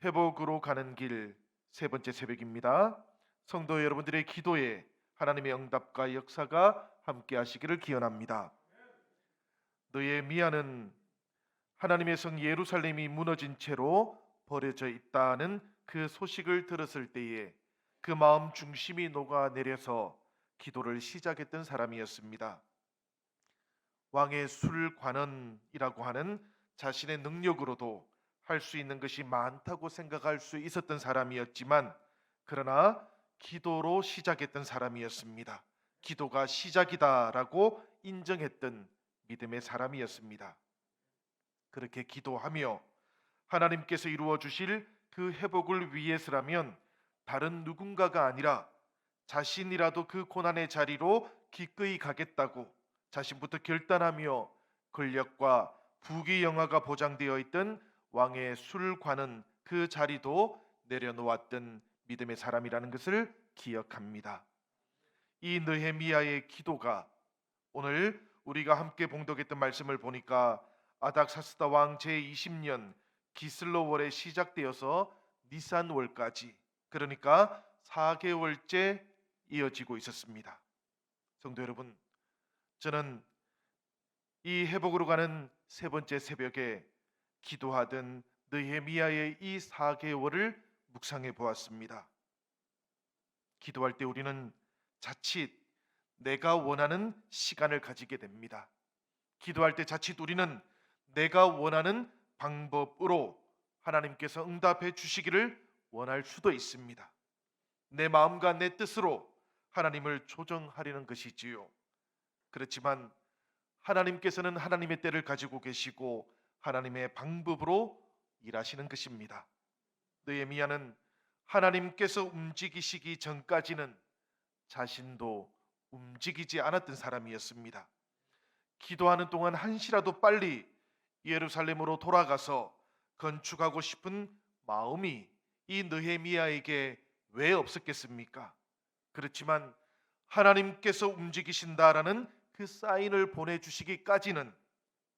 회복으로 가는 길 세 번째 새벽입니다. 성도 여러분들의 기도에 하나님의 응답과 역사가 함께 하시기를 기원합니다. 느헤미야는 하나님의 성 예루살렘이 무너진 채로 버려져 있다는 그 소식을 들었을 때에 그 마음 중심이 녹아내려서 기도를 시작했던 사람이었습니다. 왕의 술관원이라고 하는 자신의 능력으로도 할 수 있는 것이 많다고 생각할 수 있었던 사람이었지만, 그러나 기도로 시작했던 사람이었습니다. 기도가 시작이다라고 인정했던 믿음의 사람이었습니다. 그렇게 기도하며 하나님께서 이루어 주실 그 회복을 위해서라면 다른 누군가가 아니라 자신이라도 그 고난의 자리로 기꺼이 가겠다고 자신부터 결단하며 권력과 부귀 영화가 보장되어 있던 왕의 술관은 그 자리도 내려놓았던 믿음의 사람이라는 것을 기억합니다. 이 느헤미야의 기도가 오늘 우리가 함께 봉독했던 말씀을 보니까 아닥사스다 왕 제20년 기슬로월에 시작되어서 니산월까지, 그러니까 4개월째 이어지고 있었습니다. 성도 여러분, 저는 이 회복으로 가는 세 번째 새벽에 기도하던 느헤미야의 이 4개월을 묵상해 보았습니다. 기도할 때 우리는 자칫 내가 원하는 시간을 가지게 됩니다. 기도할 때 자칫 우리는 내가 원하는 방법으로 하나님께서 응답해 주시기를 원할 수도 있습니다. 내 마음과 내 뜻으로 하나님을 조정하려는 것이지요. 그렇지만 하나님께서는 하나님의 때를 가지고 계시고 하나님의 방법으로 일하시는 것입니다. 느헤미야는 하나님께서 움직이시기 전까지는 자신도 움직이지 않았던 사람이었습니다. 기도하는 동안 한시라도 빨리 예루살렘으로 돌아가서 건축하고 싶은 마음이 이 느헤미야에게 왜 없었겠습니까? 그렇지만 하나님께서 움직이신다라는 그 사인을 보내주시기까지는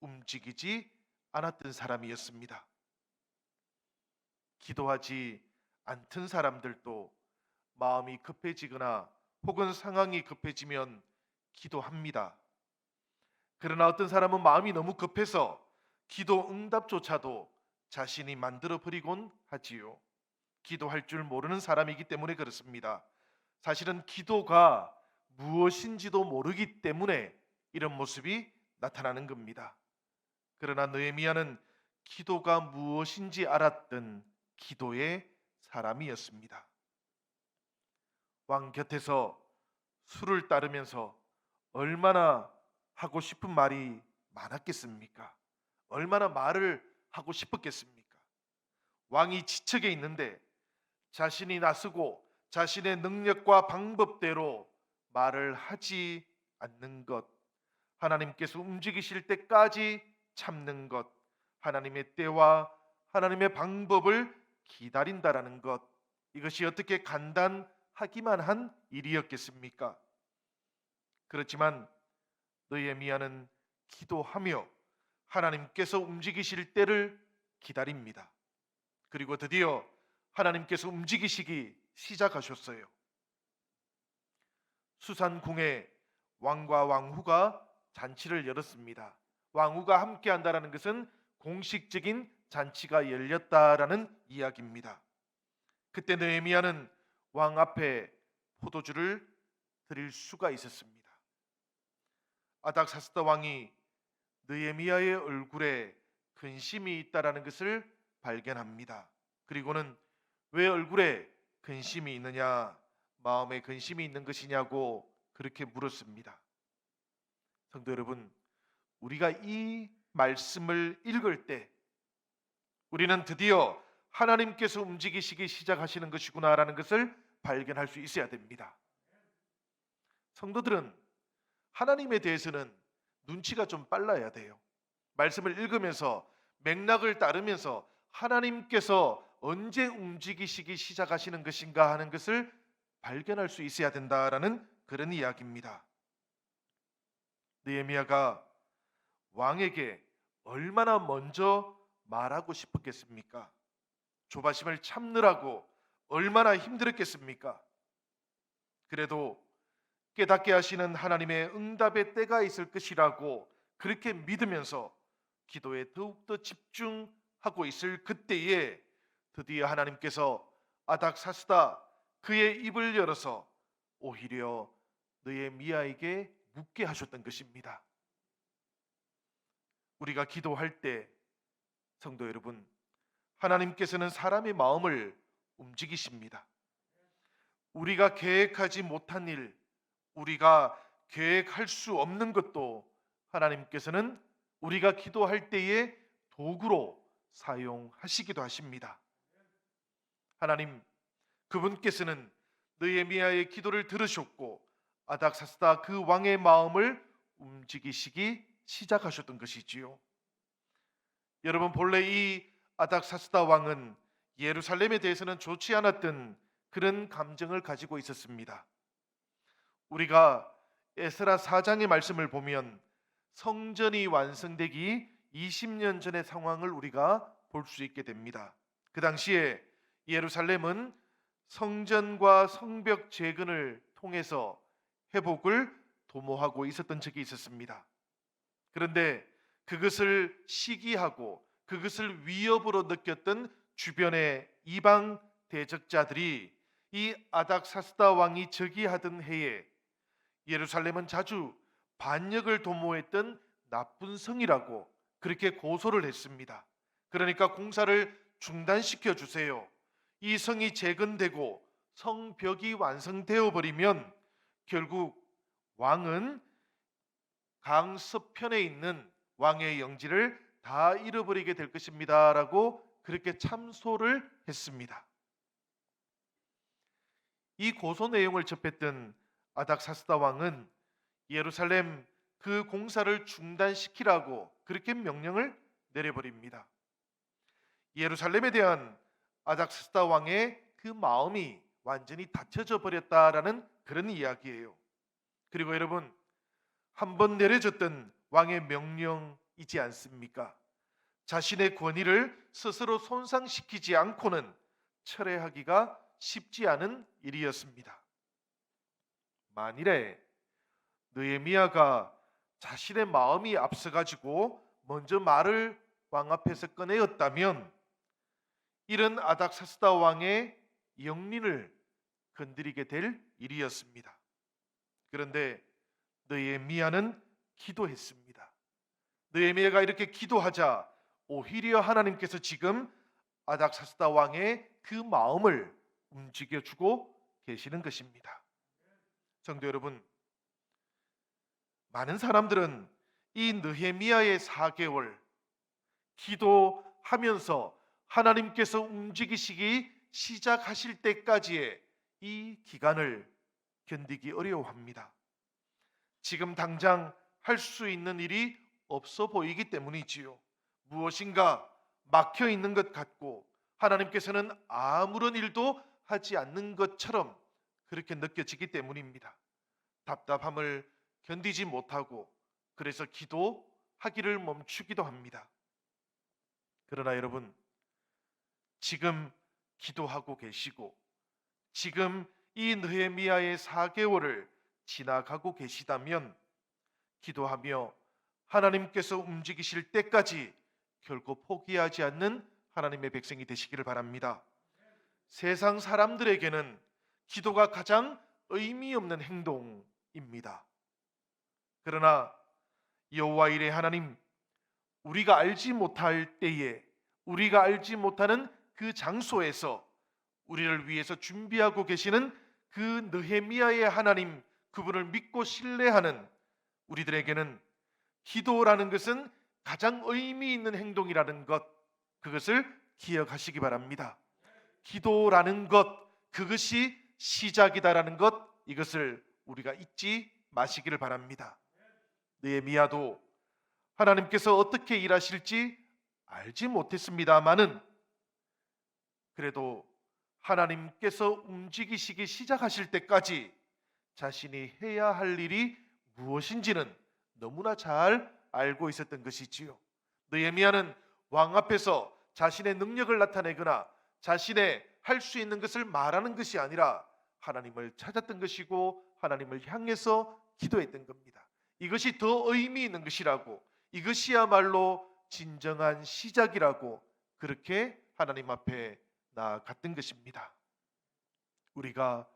움직이지 않았던 사람이었습니다. 기도하지 않던 사람들도 마음이 급해지거나 혹은 상황이 급해지면 기도합니다. 그러나 어떤 사람은 마음이 너무 급해서 기도 응답조차도 자신이 만들어 버리곤 하지요. 기도할 줄 모르는 사람이기 때문에 그렇습니다. 사실은 기도가 무엇인지도 모르기 때문에 이런 모습이 나타나는 겁니다. 그러나 느헤미야는 기도가 무엇인지 알았던 기도의 사람이었습니다. 왕 곁에서 술을 따르면서 얼마나 하고 싶은 말이 많았겠습니까? 얼마나 말을 하고 싶었겠습니까? 왕이 지척에 있는데 자신이 나서고 자신의 능력과 방법대로 말을 하지 않는 것, 하나님께서 움직이실 때까지 참는 것, 하나님의 때와 하나님의 방법을 기다린다라는 것, 이것이 어떻게 간단하기만 한 일이었겠습니까? 그렇지만 느헤미야는 기도하며 하나님께서 움직이실 때를 기다립니다. 그리고 드디어 하나님께서 움직이시기 시작하셨어요. 수산궁에 왕과 왕후가 잔치를 열었습니다. 왕후가 함께 한다라는 것은 공식적인 잔치가 열렸다라는 이야기입니다. 그때 느헤미야는 왕 앞에 포도주를 드릴 수가 있었습니다. 아닥사스다 왕이 느헤미야의 얼굴에 근심이 있다라는 것을 발견합니다. 그리고는 왜 얼굴에 근심이 있느냐, 마음에 근심이 있는 것이냐고 그렇게 물었습니다. 성도 여러분, 우리가 이 말씀을 읽을 때 우리는 드디어 하나님께서 움직이시기 시작하시는 것이구나라는 것을 발견할 수 있어야 됩니다. 성도들은 하나님에 대해서는 눈치가 좀 빨라야 돼요. 말씀을 읽으면서 맥락을 따르면서 하나님께서 언제 움직이시기 시작하시는 것인가 하는 것을 발견할 수 있어야 된다라는 그런 이야기입니다. 느헤미야가 왕에게 얼마나 먼저 말하고 싶었겠습니까? 조바심을 참느라고 얼마나 힘들었겠습니까? 그래도 깨닫게 하시는 하나님의 응답의 때가 있을 것이라고 그렇게 믿으면서 기도에 더욱더 집중하고 있을 그때에 드디어 하나님께서 아닥사스다 그의 입을 열어서 오히려 느헤미야에게 묻게 하셨던 것입니다. 우리가 기도할 때 성도 여러분, 하나님께서는 사람의 마음을 움직이십니다. 우리가 계획하지 못한 일, 우리가 계획할 수 없는 것도 하나님께서는 우리가 기도할 때에 도구로 사용하시기도 하십니다. 하나님, 그분께서는 느헤미야의 기도를 들으셨고 아닥사스다 그 왕의 마음을 움직이시기 시작하셨던 것이지요. 여러분, 본래 이 아닥사스다 왕은 예루살렘에 대해서는 좋지 않았던 그런 감정을 가지고 있었습니다. 우리가 에스라 4장의 말씀을 보면 성전이 완성되기 20년 전의 상황을 우리가 볼 수 있게 됩니다. 그 당시에 예루살렘은 성전과 성벽 재건을 통해서 회복을 도모하고 있었던 적이 있었습니다. 그런데 그것을 시기하고 그것을 위협으로 느꼈던 주변의 이방 대적자들이 이 아닥사스다 왕이 즉위하던 해에 예루살렘은 자주 반역을 도모했던 나쁜 성이라고 그렇게 고소를 했습니다. 그러니까 공사를 중단시켜 주세요. 이 성이 재건되고 성벽이 완성되어 버리면 결국 왕은 강서편에 있는 왕의 영지를 다 잃어버리게 될 것입니다 라고 그렇게 참소를 했습니다. 이 고소 내용을 접했던 아닥사스다 왕은 예루살렘 그 공사를 중단시키라고 그렇게 명령을 내려버립니다. 예루살렘에 대한 아닥사스다 왕의 그 마음이 완전히 닫혀져 버렸다라는 그런 이야기예요. 그리고 여러분, 한번 내려졌던 왕의 명령이지 않습니까? 자신의 권위를 스스로 손상시키지 않고는 철회하기가 쉽지 않은 일이었습니다. 만일에 느헤미야가 자신의 마음이 앞서가지고 먼저 말을 왕 앞에서 꺼내었다면 이런 아닥사스다 왕의 영린을 건드리게 될 일이었습니다. 그런데 느헤미야는 기도했습니다. 느헤미야가 이렇게 기도하자 오히려 하나님께서 지금 아닥사스다 왕의 그 마음을 움직여주고 계시는 것입니다. 성도 여러분, 많은 사람들은 이 느헤미야의 4개월 기도하면서 하나님께서 움직이시기 시작하실 때까지의 이 기간을 견디기 어려워합니다. 지금 당장 할 수 있는 일이 없어 보이기 때문이지요. 무엇인가 막혀 있는 것 같고 하나님께서는 아무런 일도 하지 않는 것처럼 그렇게 느껴지기 때문입니다. 답답함을 견디지 못하고 그래서 기도하기를 멈추기도 합니다. 그러나 여러분, 지금 기도하고 계시고 지금 이 느헤미야의 4개월을 지나가고 계시다면 기도하며 하나님께서 움직이실 때까지 결코 포기하지 않는 하나님의 백성이 되시기를 바랍니다. 세상 사람들에게는 기도가 가장 의미 없는 행동입니다. 그러나 여호와 일의 하나님, 우리가 알지 못할 때에 우리가 알지 못하는 그 장소에서 우리를 위해서 준비하고 계시는 그 느헤미야의 하나님, 그분을 믿고 신뢰하는 우리들에게는 기도라는 것은 가장 의미 있는 행동이라는 것, 그것을 기억하시기 바랍니다. 기도라는 것, 그것이 시작이다라는 것, 이것을 우리가 잊지 마시기를 바랍니다. 느헤미야도 하나님께서 어떻게 일하실지 알지 못했습니다마는 그래도 하나님께서 움직이시기 시작하실 때까지 자신이 해야 할 일이 무엇인지는 너무나 잘 알고 있었던 것이지요. 느헤미야는 왕 앞에서 자신의 능력을 나타내거나 자신의 할 수 있는 것을 말하는 것이 아니라 하나님을 찾았던 것이고 하나님을 향해서 기도했던 겁니다. 이것이 더 의미 있는 것이라고, 이것이야말로 진정한 시작이라고 그렇게 하나님 앞에 나아갔던 것입니다. 우리가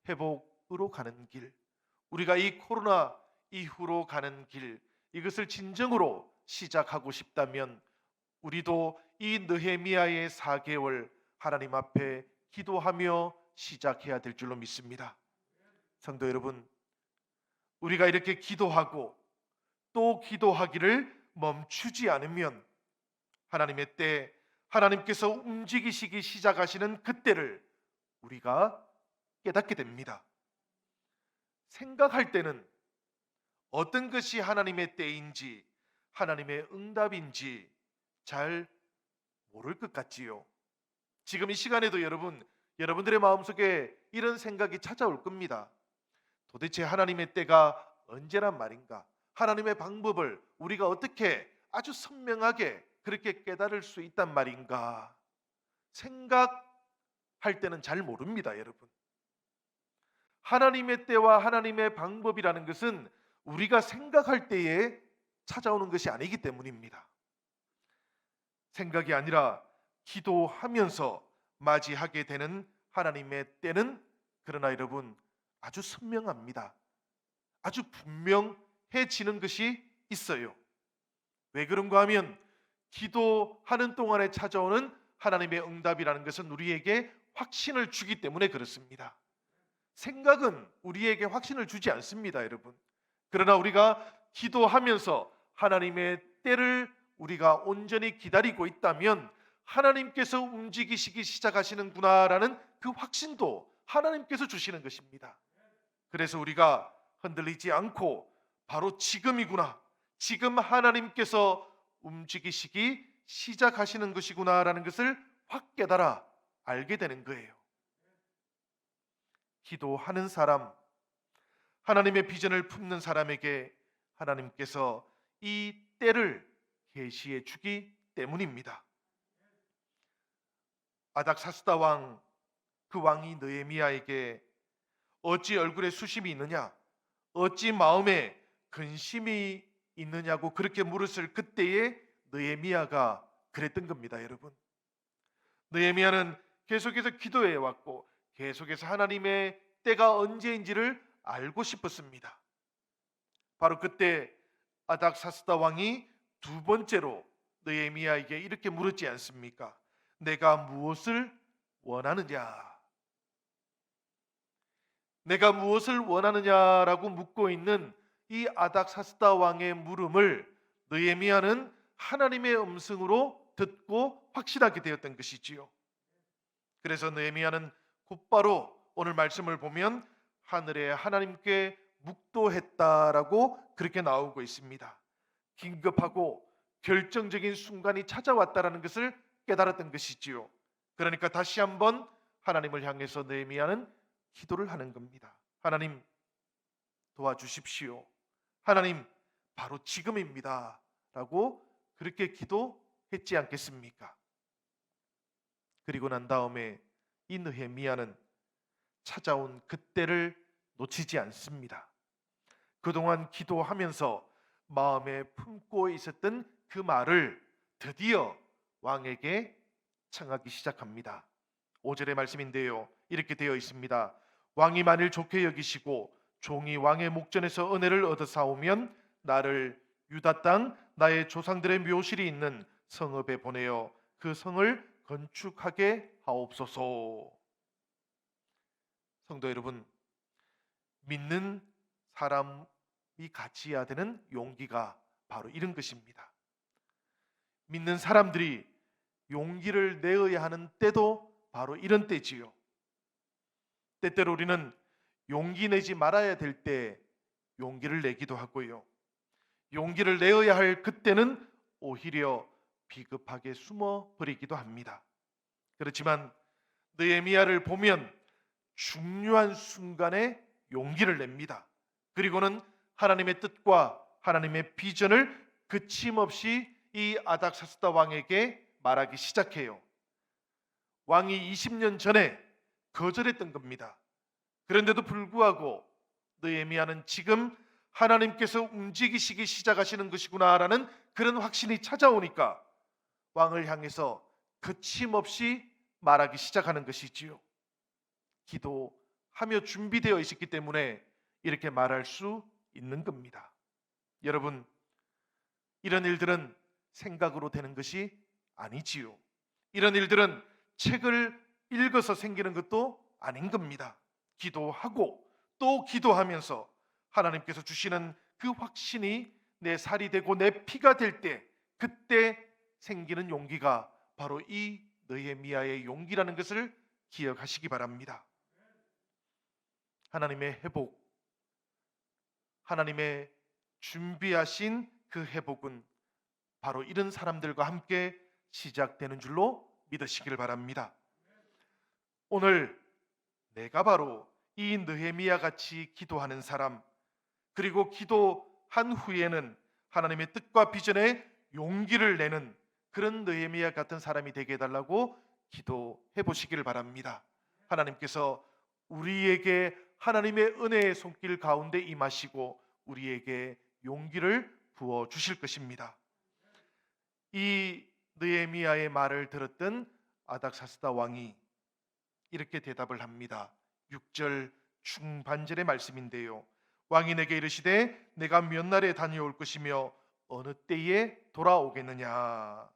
회복으로 가는 길, 우리가 이 코로나 이후로 가는 길, 이것을 진정으로 시작하고 싶다면 우리도 이 느헤미야의 4개월 하나님 앞에 기도하며 시작해야 될 줄로 믿습니다. 성도 여러분, 우리가 이렇게 기도하고 또 기도하기를 멈추지 않으면 하나님의 때, 하나님께서 움직이시기 시작하시는 그때를 우리가 깨닫게 됩니다. 생각할 때는 어떤 것이 하나님의 때인지, 하나님의 응답인지 잘 모를 것 같지요. 지금 이 시간에도 여러분들의 마음속에 이런 생각이 찾아올 겁니다. 도대체 하나님의 때가 언제란 말인가? 하나님의 방법을 우리가 어떻게 아주 선명하게 그렇게 깨달을 수 있단 말인가? 생각할 때는 잘 모릅니다, 여러분. 하나님의 때와 하나님의 방법이라는 것은 우리가 생각할 때에 찾아오는 것이 아니기 때문입니다. 생각이 아니라 기도하면서 맞이하게 되는 하나님의 때는, 그러나 여러분, 아주 선명합니다. 아주 분명해지는 것이 있어요. 왜 그런가 하면 기도하는 동안에 찾아오는 하나님의 응답이라는 것은 우리에게 확신을 주기 때문에 그렇습니다. 생각은 우리에게 확신을 주지 않습니다, 여러분. 그러나 우리가 기도하면서 하나님의 때를 우리가 온전히 기다리고 있다면 하나님께서 움직이시기 시작하시는구나라는 그 확신도 하나님께서 주시는 것입니다. 그래서 우리가 흔들리지 않고 바로 지금이구나, 지금 하나님께서 움직이시기 시작하시는 것이구나라는 것을 확 깨달아 알게 되는 거예요. 기도하는 사람, 하나님의 비전을 품는 사람에게 하나님께서 이 때를 계시해 주기 때문입니다. 아닥사스다 왕, 그 왕이 느헤미야에게 어찌 얼굴에 수심이 있느냐, 어찌 마음에 근심이 있느냐고 그렇게 물었을 그때에 느헤미야가 그랬던 겁니다, 여러분. 느헤미야는 계속해서 기도해 왔고 계속해서 하나님의 때가 언제인지를 알고 싶었습니다. 바로 그때 아닥사스다 왕이 두 번째로 느헤미야에게 이렇게 물었지 않습니까? 내가 무엇을 원하느냐? 내가 무엇을 원하느냐라고 묻고 있는 이 아닥사스다 왕의 물음을 느헤미야는 하나님의 음성으로 듣고 확신하게 되었던 것이지요. 그래서 느헤미야는 곧바로 오늘 말씀을 보면 하늘에 하나님께 묵도했다라고 그렇게 나오고 있습니다. 긴급하고 결정적인 순간이 찾아왔다라는 것을 깨달았던 것이지요. 그러니까 다시 한번 하나님을 향해서 느헤미야는 기도를 하는 겁니다. 하나님, 도와주십시오. 하나님, 바로 지금입니다 라고 그렇게 기도했지 않겠습니까? 그리고 난 다음에 이 느헤미야는 찾아온 그때를 놓치지 않습니다. 그동안 기도하면서 마음에 품고 있었던 그 말을 드디어 왕에게 청하기 시작합니다. 5절의 말씀인데요, 이렇게 되어 있습니다. 왕이 만일 좋게 여기시고 종이 왕의 목전에서 은혜를 얻어 사오면 나를 유다 땅 나의 조상들의 묘실이 있는 성읍에 보내어 그 성을 건축하게 하옵소서. 성도 여러분, 믿는 사람이 가지야 되는 용기가 바로 이런 것입니다. 믿는 사람들이 용기를 내어야 하는 때도 바로 이런 때지요. 때때로 우리는 용기 내지 말아야 될 때 용기를 내기도 하고요, 용기를 내어야 할 그때는 오히려 비급하게 숨어 버리기도 합니다. 그렇지만 느헤미야를 보면 중요한 순간에 용기를 냅니다. 그리고는 하나님의 뜻과 하나님의 비전을 그침없이 이 아닥사스다 왕에게 말하기 시작해요. 왕이 20년 전에 거절했던 겁니다. 그런데도 불구하고 느헤미야는 지금 하나님께서 움직이시기 시작하시는 것이구나라는 그런 확신이 찾아오니까 왕을 향해서 거침없이 말하기 시작하는 것이지요. 기도하며 준비되어 있었기 때문에 이렇게 말할 수 있는 겁니다. 여러분, 이런 일들은 생각으로 되는 것이 아니지요. 이런 일들은 책을 읽어서 생기는 것도 아닌 겁니다. 기도하고 또 기도하면서 하나님께서 주시는 그 확신이 내 살이 되고 내 피가 될 때, 그때 생기는 용기가 바로 이 느헤미야의 용기라는 것을 기억하시기 바랍니다. 하나님의 회복, 하나님의 준비하신 그 회복은 바로 이런 사람들과 함께 시작되는 줄로 믿으시기를 바랍니다. 오늘 내가 바로 이 느헤미야 같이 기도하는 사람, 그리고 기도한 후에는 하나님의 뜻과 비전에 용기를 내는 그런 느헤미야 같은 사람이 되게 해달라고 기도해 보시기를 바랍니다. 하나님께서 우리에게 하나님의 은혜의 손길 가운데 임하시고 우리에게 용기를 부어 주실 것입니다. 이 느헤미야의 말을 들었던 아닥사스다 왕이 이렇게 대답을 합니다. 6절 중반절의 말씀인데요. 왕이 내게 이르시되 내가 몇 날에 다녀올 것이며 어느 때에 돌아오겠느냐.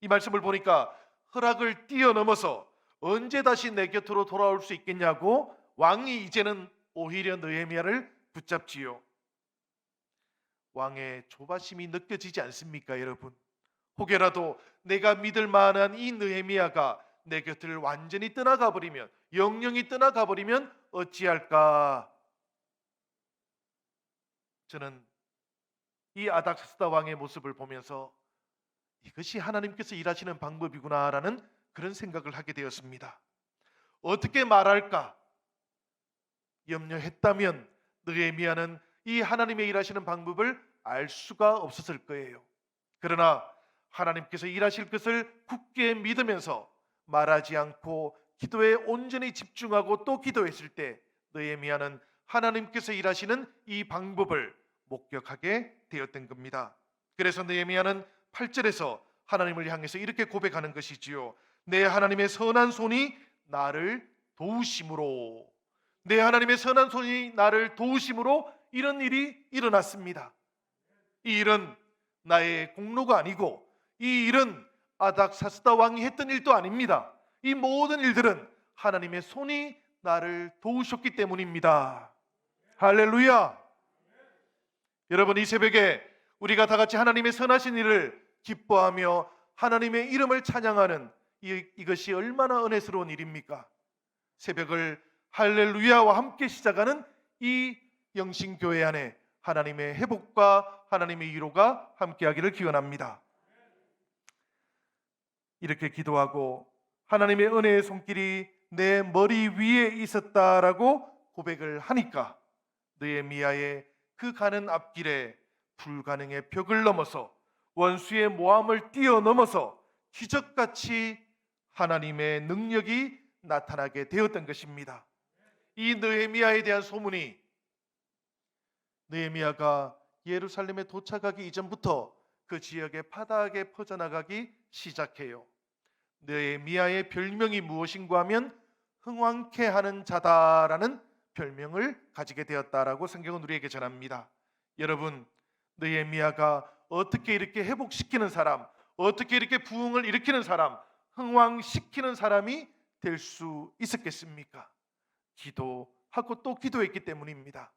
이 말씀을 보니까 허락을 뛰어넘어서 언제 다시 내 곁으로 돌아올 수 있겠냐고 왕이 이제는 오히려 느헤미야를 붙잡지요. 왕의 조바심이 느껴지지 않습니까, 여러분? 혹여라도 내가 믿을 만한 이 느헤미야가 내 곁을 완전히 떠나가 버리면, 영영이 떠나가 버리면 어찌할까? 저는 이 아닥사스다 왕의 모습을 보면서 이것이 하나님께서 일하시는 방법이구나라는 그런 생각을 하게 되었습니다. 어떻게 말할까 염려했다면 느헤미야는 이 하나님의 일하시는 방법을 알 수가 없었을 거예요. 그러나 하나님께서 일하실 것을 굳게 믿으면서 말하지 않고 기도에 온전히 집중하고 또 기도했을 때 느헤미야는 하나님께서 일하시는 이 방법을 목격하게 되었던 겁니다. 그래서 느헤미야는 8절에서 하나님을 향해서 이렇게 고백하는 것이지요. 내 하나님의 선한 손이 나를 도우심으로, 내 하나님의 선한 손이 나를 도우심으로 이런 일이 일어났습니다. 이 일은 나의 공로가 아니고 이 일은 아닥사스다 왕이 했던 일도 아닙니다. 이 모든 일들은 하나님의 손이 나를 도우셨기 때문입니다. 할렐루야. 여러분, 이 새벽에 우리가 다 같이 하나님의 선하신 일을 기뻐하며 하나님의 이름을 찬양하는 이것이 얼마나 은혜스러운 일입니까? 새벽을 할렐루야와 함께 시작하는 이 영신교회 안에 하나님의 회복과 하나님의 위로가 함께하기를 기원합니다. 이렇게 기도하고 하나님의 은혜의 손길이 내 머리 위에 있었다라고 고백을 하니까 느헤미야의 그 가는 앞길에 불가능의 벽을 넘어서 원수의 모함을 뛰어넘어서 기적같이 하나님의 능력이 나타나게 되었던 것입니다. 이 느헤미야에 대한 소문이 느헤미야가 예루살렘에 도착하기 이전부터 그 지역의 바닥에 퍼져나가기 시작해요. 느헤미야의 별명이 무엇인가 하면 흥왕케 하는 자다라는 별명을 가지게 되었다라고 성경은 우리에게 전합니다. 여러분, 느헤미야가 어떻게 이렇게 회복시키는 사람, 어떻게 이렇게 부흥을 일으키는 사람, 흥왕시키는 사람이 될 수 있었겠습니까? 기도하고 또 기도했기 때문입니다.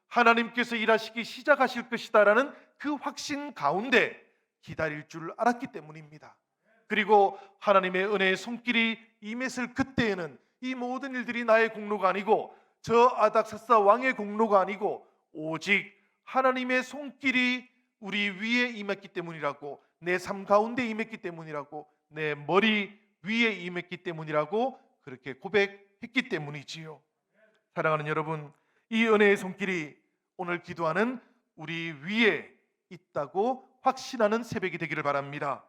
하나님께서 일하시기 시작하실 것이다라는 그 확신 가운데 기다릴 줄 알았기 때문입니다. 그리고 하나님의 은혜의 손길이 임했을 그때에는 이 모든 일들이 나의 공로가 아니고 저 아닥사스다 왕의 공로가 아니고 오직 하나님의 손길이 우리 위에 임했기 때문이라고, 내 삶 가운데 임했기 때문이라고, 내 머리 위에 임했기 때문이라고 그렇게 고백했기 때문이지요. 사랑하는 여러분, 이 은혜의 손길이 오늘 기도하는 우리 위에 있다고 확신하는 새벽이 되기를 바랍니다.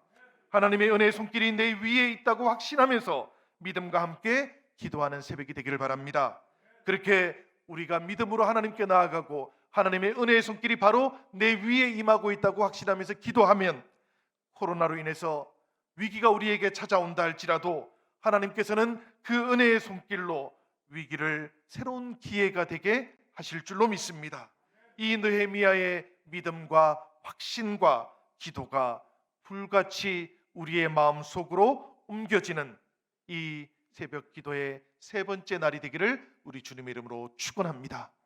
하나님의 은혜의 손길이 내 위에 있다고 확신하면서 믿음과 함께 기도하는 새벽이 되기를 바랍니다. 그렇게 우리가 믿음으로 하나님께 나아가고 하나님의 은혜의 손길이 바로 내 위에 임하고 있다고 확신하면서 기도하면 코로나로 인해서 위기가 우리에게 찾아온다 할지라도 하나님께서는 그 은혜의 손길로 위기를 새로운 기회가 되게 하실 줄로 믿습니다. 이 느헤미야의 믿음과 확신과 기도가 불같이 우리의 마음 속으로 옮겨지는 이 새벽 기도의 세 번째 날이 되기를 우리 주님의 이름으로 축원합니다.